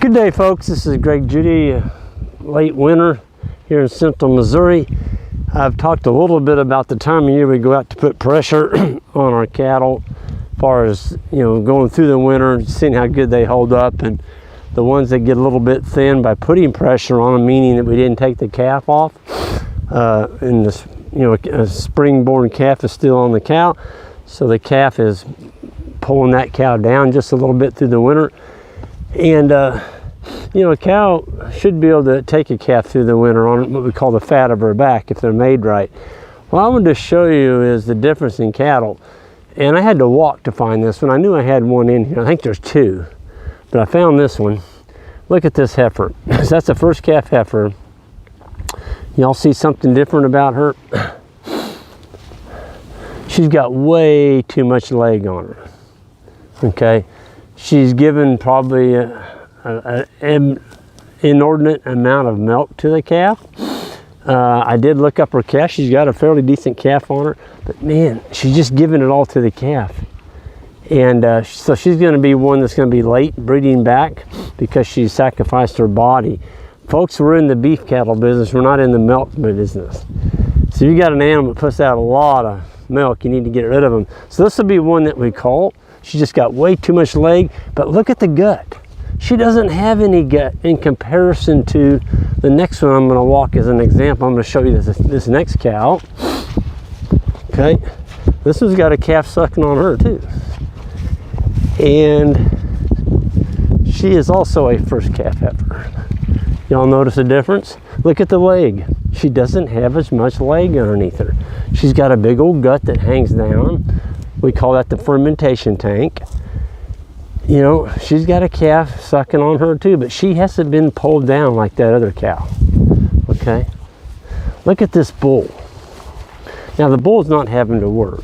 Good day, folks. This is Judy, late winter here in central Missouri. I've talked a little bit about the time of year we go out to put pressure on our cattle, as far as, you know, going through the winter, seeing how good they hold up, and the ones that get a little bit thin by putting pressure on them, meaning that we didn't take the calf off. And this, you know, a spring-born calf is still on the cow, so the calf is pulling that cow down just a little bit through the winter. And you know, a cow should be able to take a calf through the winter on what we call the fat of her back if they're made right. What I wanted to show you is the difference in cattle. And I had to walk to find this one. I knew I had one in here. I think there's two, but I found this one. Look at this heifer. That's the first calf heifer. Y'all see something different about her? She's got way too much leg on her. Okay, she's given probably an inordinate amount of milk to the calf. I did look up her calf. She's got a fairly decent calf on her, but man, she's just giving it all to the calf. And so she's going to be one that's going to be late breeding back because she sacrificed her body. Folks, we're in the beef cattle business. We're not in the milk business. So you got an animal that puts out a lot of milk, you need to get rid of them. So this will be one that we cull. She just got way too much leg, but look at the gut. She doesn't have any gut in comparison to the next one I'm going to walk as an example. I'm going to show you this next cow. Okay, this one's got a calf sucking on her too. And she is also a first calf heifer. Y'all notice the difference? Look at the leg. She doesn't have as much leg underneath her. She's got a big old gut that hangs down. We call that the fermentation tank. You know, she's got a calf sucking on her too, but she hasn't been pulled down like that other cow. Okay? Look at this bull. Now the bull's not having to work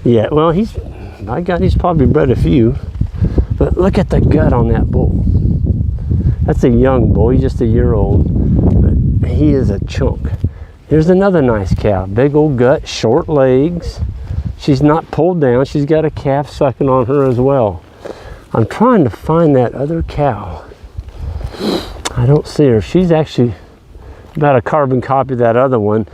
yet. Well, my God, he's probably bred a few. But look at the gut on that bull. That's a young bull, he's just a year old. But he is a chunk. Here's another nice cow. Big old gut, short legs. She's not pulled down. She's got a calf sucking on her as well. I'm trying to find that other cow. I don't see her. She's actually about a carbon copy of that other one.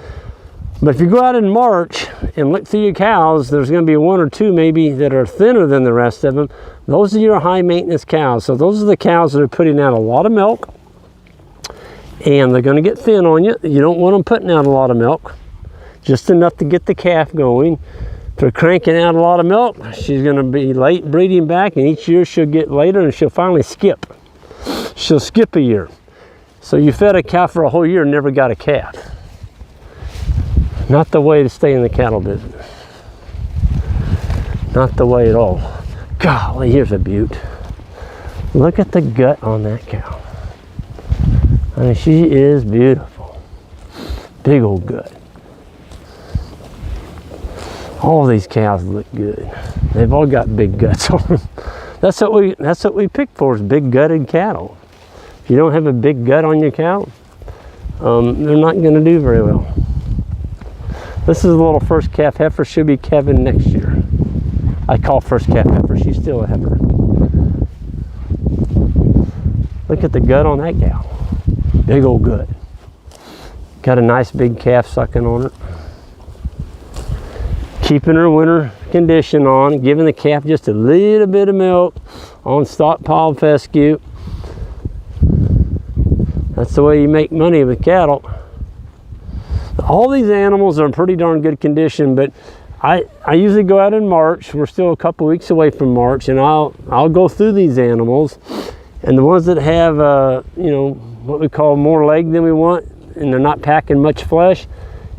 But if you go out in March and look through your cows, there's going to be one or two maybe that are thinner than the rest of them. Those are your high maintenance cows. So those are the cows that are putting out a lot of milk. And they're going to get thin on you. You don't want them putting out a lot of milk. Just enough to get the calf going. If they're cranking out a lot of milk, she's going to be late breeding back, and each year she'll get later and she'll finally skip. She'll skip a year. So you fed a cow for a whole year and never got a calf. Not the way to stay in the cattle business. Not the way at all. Golly, here's a beaut. Look at the gut on that cow. I mean, she is beautiful. Big old gut. All these cows look good. They've all got big guts on them. That's what we pick for, is big gutted cattle. If you don't have a big gut on your cow, they're not going to do very well. This is a little first calf heifer. She'll be calving next year. I call first calf heifer. She's still a heifer. Look at the gut on that cow. Big old gut. Got a nice big calf sucking on it. Keeping her winter condition on, giving the calf just a little bit of milk on stockpiled fescue. That's the way you make money with cattle. All these animals are in pretty darn good condition, but I usually go out in March. We're still a couple weeks away from March, and I'll go through these animals, and the ones that have you know, what we call more leg than we want, and they're not packing much flesh,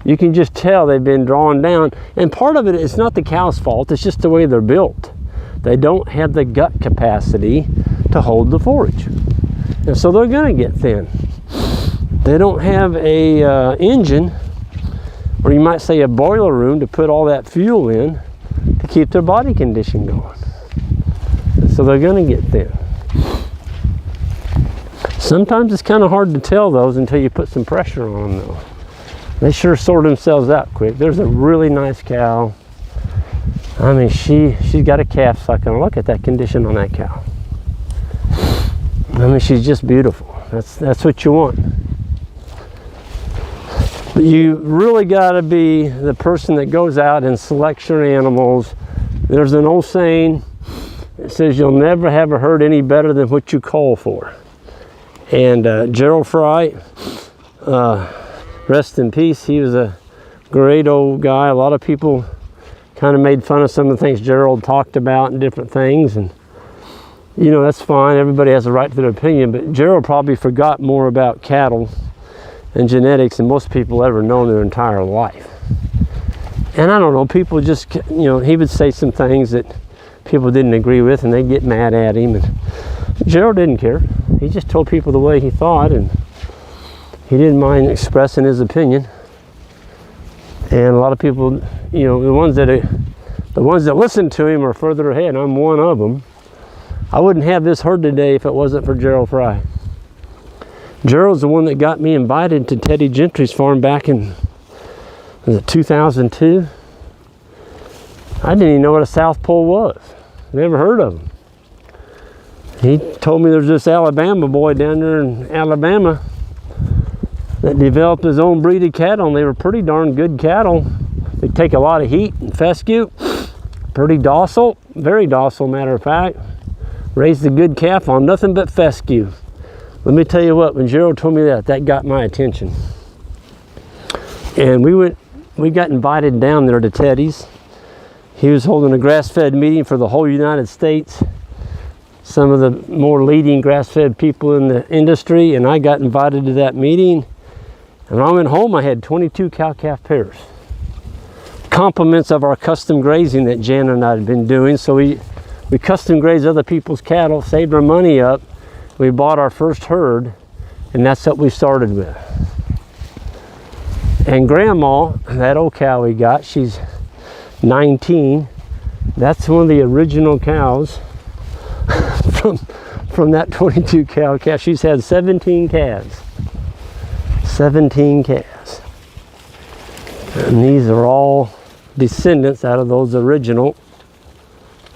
you can just tell they've been drawn down. And part of it is not the cow's fault, it's just the way they're built. They don't have the gut capacity to hold the forage, and so they're going to get thin. They don't have a engine, or you might say a boiler room, to put all that fuel in to keep their body condition going. So they're going to get thin. Sometimes it's kind of hard to tell those until you put some pressure on them though. They sure sort themselves out quick. There's a really nice cow. I mean, she's got a calf sucking. Look at that condition on that cow. I mean, she's just beautiful. That's what you want. But you really got to be the person that goes out and selects your animals. There's an old saying that says you'll never have a herd any better than what you call for. And Gerald Fry, rest in peace, he was a great old guy. A lot of people kind of made fun of some of the things Gerald talked about and different things. And you know, that's fine. Everybody has a right to their opinion. But Gerald probably forgot more about cattle and genetics than most people ever know in their entire life. And I don't know, people just, you know, he would say some things that people didn't agree with and they'd get mad at him. And Gerald didn't care. He just told people the way he thought, and he didn't mind expressing his opinion. And a lot of people, you know, the ones that listen to him are further ahead. I'm one of them. I wouldn't have this herd today if it wasn't for Gerald Fry. Gerald's the one that got me invited to Teddy Gentry's farm back in, was it 2002? I didn't even know what a South Pole was. Never heard of him. He told me there's this Alabama boy down there in Alabama that developed his own breed of cattle, and they were pretty darn good cattle. They take a lot of heat and fescue, pretty docile, very docile, matter of fact. Raised a good calf on nothing but fescue. Let me tell you what, when Gerald told me that got my attention. And we got invited down there to Teddy's. He was holding a grass-fed meeting for the whole United States. Some of the more leading grass-fed people in the industry, and I got invited to that meeting. And when I went home, I had 22 cow-calf pairs. Compliments of our custom grazing that Jan and I had been doing. So we custom grazed other people's cattle, saved our money up. We bought our first herd, and that's what we started with. And Grandma, that old cow we got, she's 19. That's one of the original cows from that 22 cow calf. She's had 17 calves. 17 calves. And these are all descendants out of those original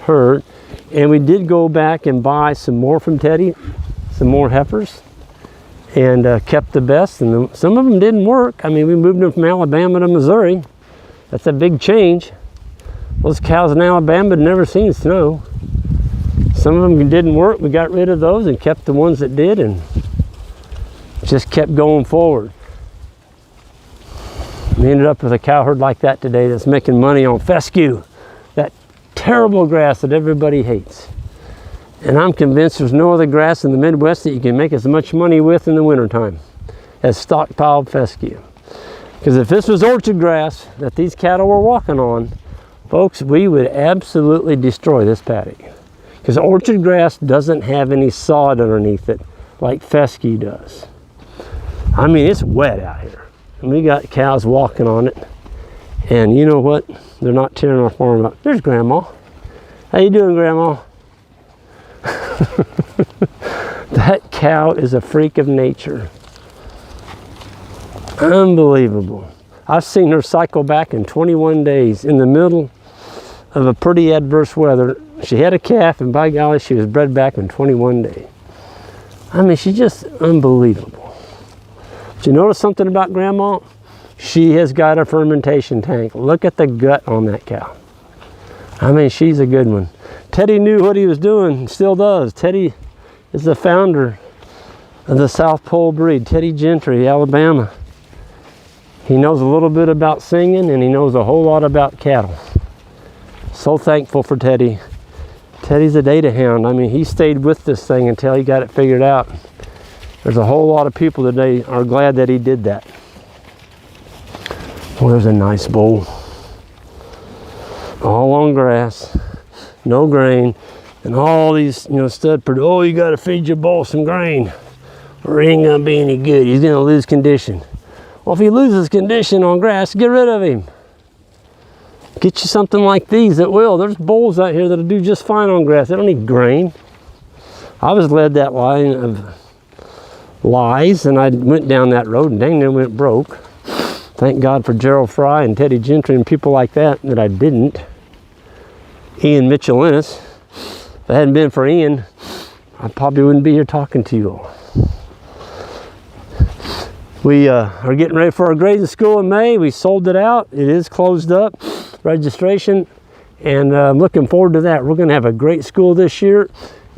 herd. And we did go back and buy some more from Teddy, some more heifers, and kept the best. And some of them didn't work. I mean, we moved them from Alabama to Missouri. That's a big change. Those cows in Alabama had never seen snow. Some of them didn't work. We got rid of those and kept the ones that did, and just kept going forward. We ended up with a cow herd like that today that's making money on fescue, that terrible grass that everybody hates. And I'm convinced there's no other grass in the Midwest that you can make as much money with in the wintertime as stockpiled fescue. Because if this was orchard grass that these cattle were walking on, folks, we would absolutely destroy this paddock. Because orchard grass doesn't have any sod underneath it like fescue does. I mean, it's wet out here. And we got cows walking on it. And you know what? They're not tearing our farm up. There's Grandma. How you doing, Grandma? That cow is a freak of nature. Unbelievable. I've seen her cycle back in 21 days in the middle of a pretty adverse weather. She had a calf, and by golly, she was bred back in 21 days. I mean, she's just unbelievable. Did you notice something about Grandma? She has got a fermentation tank. Look at the gut on that cow. I mean, she's a good one. Teddy knew what he was doing, still does. Teddy is the founder of the South Pole breed, Teddy Gentry, Alabama. He knows a little bit about singing, and he knows a whole lot about cattle. So thankful for Teddy. Teddy's a data hound. I mean, he stayed with this thing until he got it figured out. There's a whole lot of people today are glad that he did that. Well, there's a nice bull. All on grass, no grain, and all these, stud produce. Oh, you got to feed your bull some grain, or he ain't gonna be any good. He's gonna lose condition. Well, if he loses condition on grass, get rid of him. Get you something like these that will. There's bulls out here that'll do just fine on grass. They don't need grain. I was led that line of lies, and I went down that road, and dang, it went broke. Thank God for Gerald Fry and Teddy Gentry and people like that I didn't. Ian Mitchell Ennis. If it hadn't been for Ian, I probably wouldn't be here talking to you all. We are getting ready for our grazing school in May. We sold it out. It is closed up, registration, and I'm looking forward to that. We're going to have a great school this year,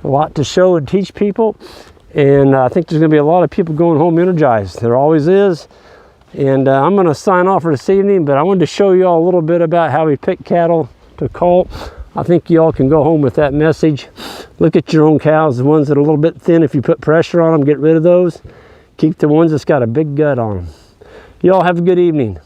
a lot to show and teach people, and I think there's going to be a lot of people going home energized. There always is. And I'm going to sign off for this evening, but I wanted to show you all a little bit about how we pick cattle to cull. I think you all can go home with that message. Look at your own cows, the ones that are a little bit thin. If you put pressure on them, get rid of those. Keep the ones that's got a big gut on them. You all have a good evening.